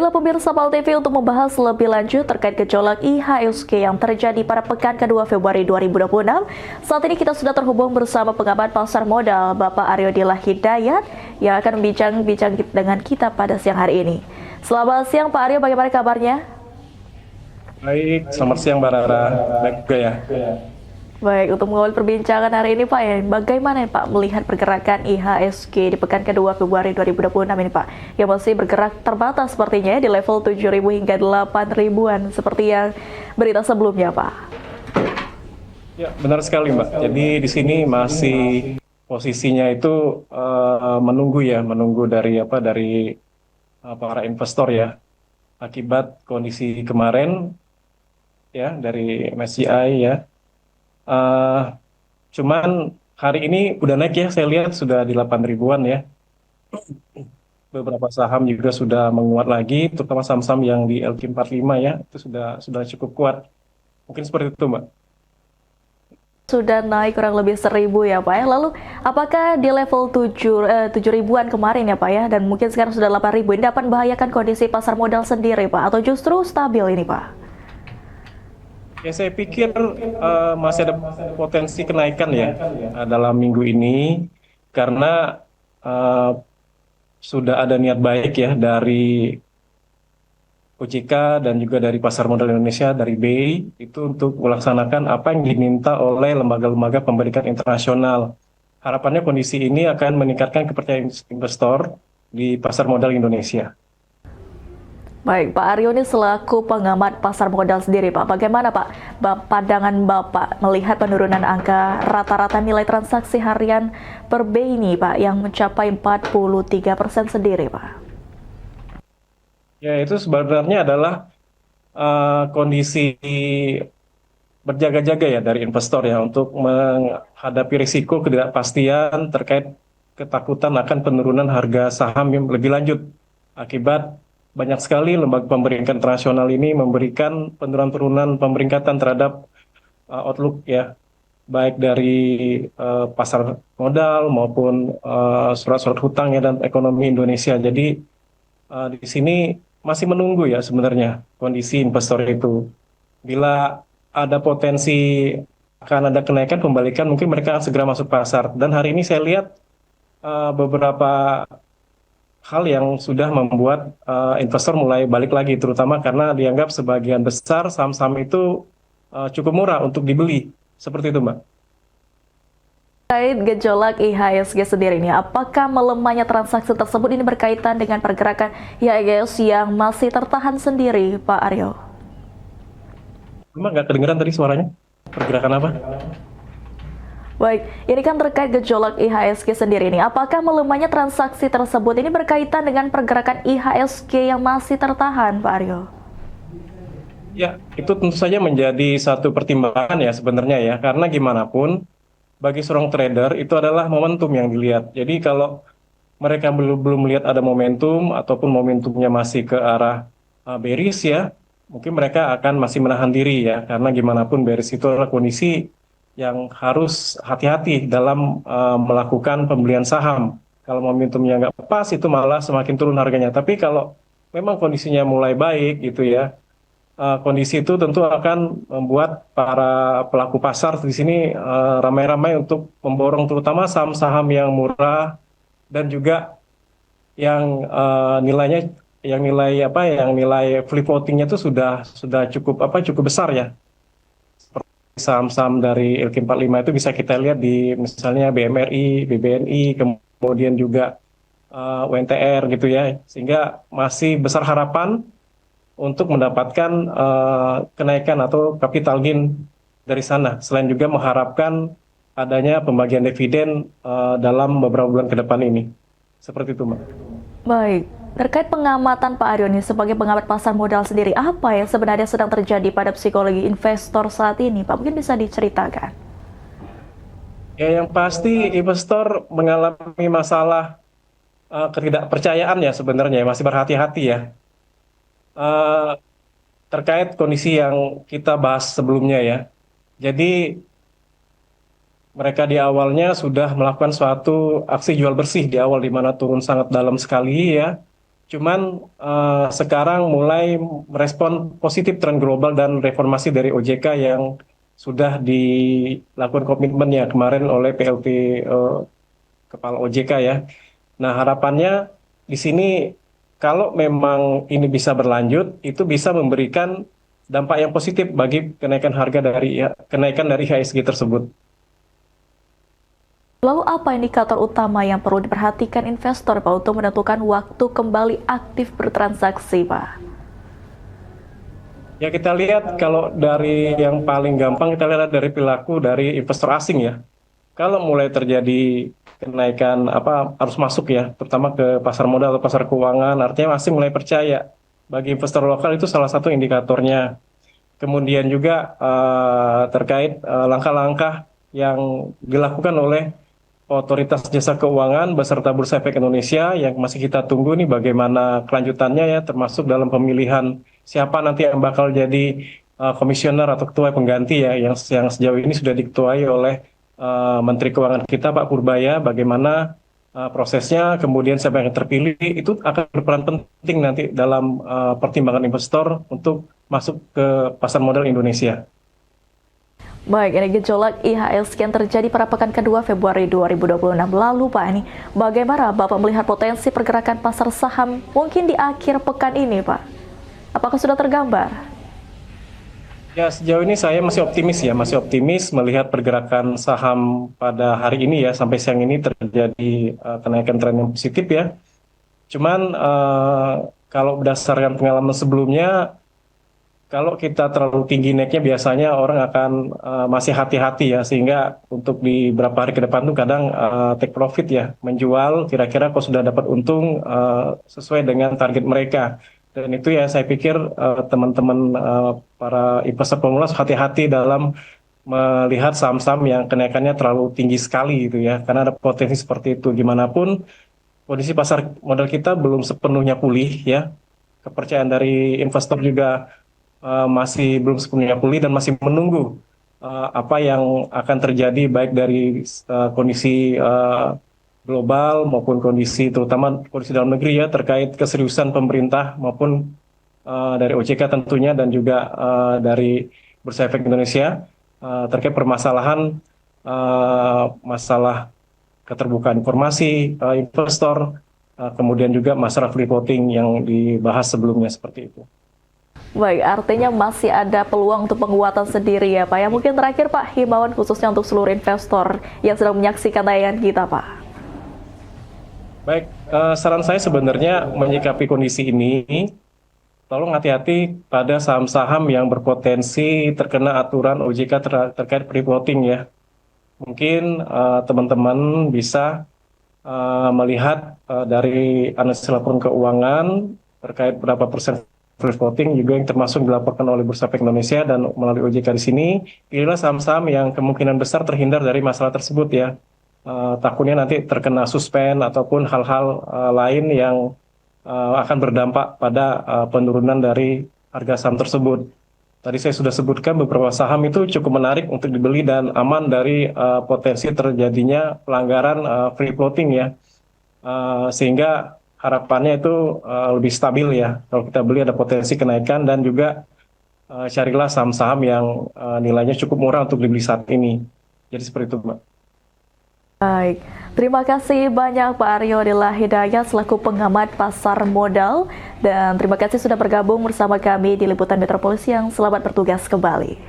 juga pemirsa PAL TV untuk membahas lebih lanjut terkait gejolak IHSG yang terjadi pada pekan kedua Februari 2026. Saat ini kita sudah terhubung bersama pengamat pasar modal Bapak Aryo Dilla Hidayat yang akan berbincang dengan kita pada siang hari ini. Selamat siang Pak Aryo, bagaimana kabarnya? Baik, selamat siang Mbak Rara. Baik juga ya. Baik, untuk mengawali perbincangan hari ini Pak, bagaimana Pak melihat pergerakan IHSG di pekan kedua Februari 2026 ini Pak, yang masih bergerak terbatas sepertinya di level 7.000 hingga 8.000-an seperti yang berita sebelumnya Pak. Ya, benar sekali Mbak. Jadi di sini masih posisinya itu menunggu dari para investor ya. Akibat kondisi kemarin ya dari MSCI ya. Cuman hari ini udah naik ya, saya lihat sudah di 8 ribuan ya. Beberapa saham juga sudah menguat lagi, terutama saham-saham yang di LQ45 ya, itu sudah cukup kuat. Mungkin seperti itu, Mbak. Sudah naik kurang lebih 1.000 ya Pak ya. Lalu apakah di level 7 ribuan kemarin ya Pak ya, dan mungkin sekarang sudah 8.000, ini dapat membahayakan kondisi pasar modal sendiri Pak, atau justru stabil ini Pak? Ya, saya pikir masih ada potensi kenaikan ya dalam minggu ini karena eh, sudah ada niat baik ya dari OJK dan juga dari Pasar Modal Indonesia, dari BI, itu untuk melaksanakan apa yang diminta oleh lembaga-lembaga pemberian internasional. Harapannya kondisi ini akan meningkatkan kepercayaan investor di pasar modal Indonesia. Baik, Pak Aryo ini selaku pengamat pasar modal sendiri, Pak. Bagaimana, Pak, pandangan Bapak melihat penurunan angka rata-rata nilai transaksi harian per BI ini, Pak, yang mencapai 43% sendiri, Pak? Ya, itu sebenarnya adalah kondisi berjaga-jaga ya dari investor ya untuk menghadapi risiko ketidakpastian terkait ketakutan akan penurunan harga saham yang lebih lanjut akibat banyak sekali lembaga pemeringkatan internasional ini memberikan penurunan pemeringkatan terhadap outlook ya, baik dari pasar modal maupun surat-surat hutang ya dan ekonomi Indonesia. Jadi di sini masih menunggu ya sebenarnya kondisi investor itu. Bila ada potensi akan ada kenaikan pembalikan, mungkin mereka akan segera masuk pasar. Dan hari ini saya lihat beberapa hal yang sudah membuat investor mulai balik lagi, terutama karena dianggap sebagian besar saham-saham itu cukup murah untuk dibeli. Seperti itu, Mbak. Terkait gejolak IHSG sendiri ini, apakah melemahnya transaksi tersebut ini berkaitan dengan pergerakan IHSG yang masih tertahan sendiri, Pak Aryo? Emang nggak kedengeran tadi suaranya? Pergerakan apa? Baik, ini kan terkait gejolak IHSG sendiri ini. Apakah melemahnya transaksi tersebut ini berkaitan dengan pergerakan IHSG yang masih tertahan, Pak Aryo? Ya, itu tentu saja menjadi satu pertimbangan ya sebenarnya ya. Karena gimana pun, bagi seorang trader itu adalah momentum yang dilihat. Jadi kalau mereka belum melihat ada momentum ataupun momentumnya masih ke arah bearish ya, mungkin mereka akan masih menahan diri ya. Karena gimana pun bearish itu adalah kondisi yang harus hati-hati dalam melakukan pembelian saham. Kalau momentumnya nggak pas itu malah semakin turun harganya. Tapi kalau memang kondisinya mulai baik gitu ya, kondisi itu tentu akan membuat para pelaku pasar di sini ramai-ramai untuk memborong terutama saham-saham yang murah dan juga yang nilainya yang nilai free floatingnya itu sudah cukup besar ya. Seperti saham-saham dari LQ45 itu bisa kita lihat di misalnya BMRI, BBNI, kemudian juga UNTR gitu ya. Sehingga masih besar harapan untuk mendapatkan kenaikan atau capital gain dari sana. Selain juga mengharapkan adanya pembagian dividen dalam beberapa bulan ke depan ini. Seperti itu, Mbak. Baik, terkait pengamatan Pak Aryo ini sebagai pengamat pasar modal sendiri, apa yang sebenarnya sedang terjadi pada psikologi investor saat ini, Pak? Mungkin bisa diceritakan. Ya, yang pasti investor mengalami masalah ketidakpercayaan ya sebenarnya, masih berhati-hati ya. Eh, Terkait kondisi yang kita bahas sebelumnya ya. Jadi mereka di awalnya sudah melakukan suatu aksi jual bersih di awal di mana turun sangat dalam sekali ya. Cuman sekarang mulai merespon positif tren global dan reformasi dari OJK yang sudah dilakukan komitmennya kemarin oleh PLT Kepala OJK ya. Nah, harapannya di sini kalau memang ini bisa berlanjut, itu bisa memberikan dampak yang positif bagi kenaikan harga dari kenaikan dari IHSG tersebut. Lalu apa indikator utama yang perlu diperhatikan investor Pak untuk menentukan waktu kembali aktif bertransaksi Pak? Ya kita lihat kalau dari yang paling gampang kita lihat dari perilaku dari investor asing ya. Kalau mulai terjadi kenaikan arus masuk ya, terutama ke pasar modal atau pasar keuangan, artinya asing mulai percaya. Bagi investor lokal itu salah satu indikatornya. Kemudian juga terkait langkah-langkah yang dilakukan oleh Otoritas Jasa Keuangan beserta Bursa Efek Indonesia yang masih kita tunggu nih bagaimana kelanjutannya ya, termasuk dalam pemilihan siapa nanti yang bakal jadi komisioner atau ketua pengganti ya, yang sejauh ini sudah diketuai oleh Menteri Keuangan kita Pak Purbaya. Bagaimana prosesnya, kemudian siapa yang terpilih, itu akan berperan penting nanti dalam pertimbangan investor untuk masuk ke pasar modal Indonesia. Baik, ini gejolak IHSG yang terjadi pada pekan kedua Februari 2026 lalu Pak. Ini bagaimana Bapak melihat potensi pergerakan pasar saham mungkin di akhir pekan ini Pak? Apakah sudah tergambar? Ya, sejauh ini saya masih optimis melihat pergerakan saham pada hari ini ya, sampai siang ini terjadi kenaikan tren yang positif ya. Cuman kalau berdasarkan pengalaman sebelumnya, kalau kita terlalu tinggi naiknya biasanya orang akan masih hati-hati ya, sehingga untuk di beberapa hari ke depan tuh kadang take profit ya, menjual kira-kira kok sudah dapat untung sesuai dengan target mereka. Dan itu ya saya pikir teman-teman para investor pemula harus hati-hati dalam melihat saham-saham yang kenaikannya terlalu tinggi sekali gitu ya, karena ada potensi seperti itu. Gimana pun kondisi pasar modal kita belum sepenuhnya pulih ya, kepercayaan dari investor juga masih belum sepenuhnya pulih dan masih menunggu apa yang akan terjadi baik dari kondisi global maupun kondisi terutama kondisi dalam negeri ya, terkait keseriusan pemerintah maupun dari OJK tentunya dan juga dari Bursa Efek Indonesia terkait permasalahan masalah keterbukaan informasi investor, kemudian juga masalah free floating yang dibahas sebelumnya seperti itu. Baik, artinya masih ada peluang untuk penguatan sendiri ya Pak. Ya mungkin terakhir Pak, himbauan khususnya untuk seluruh investor yang sedang menyaksikan tayangan kita Pak. Baik, saran saya sebenarnya menyikapi kondisi ini, tolong hati-hati pada saham-saham yang berpotensi terkena aturan OJK terkait free floating ya. Mungkin teman-teman bisa melihat dari analisis laporan keuangan terkait berapa persen free floating juga yang termasuk dilaporkan oleh Bursa Efek Indonesia dan melalui OJK di sini. Pilihlah saham-saham yang kemungkinan besar terhindar dari masalah tersebut ya. Takutnya nanti terkena suspend ataupun hal-hal lain yang akan berdampak pada penurunan dari harga saham tersebut. Tadi saya sudah sebutkan beberapa saham itu cukup menarik untuk dibeli dan aman dari potensi terjadinya pelanggaran free floating ya. Sehingga harapannya itu lebih stabil ya. Kalau kita beli ada potensi kenaikan dan juga carilah saham-saham yang nilainya cukup murah untuk dibeli saat ini. Jadi seperti itu, Mbak. Baik, terima kasih banyak Pak Aryo Dilla Hidayat selaku pengamat pasar modal dan terima kasih sudah bergabung bersama kami di Liputan Metropolis yang selamat bertugas kembali.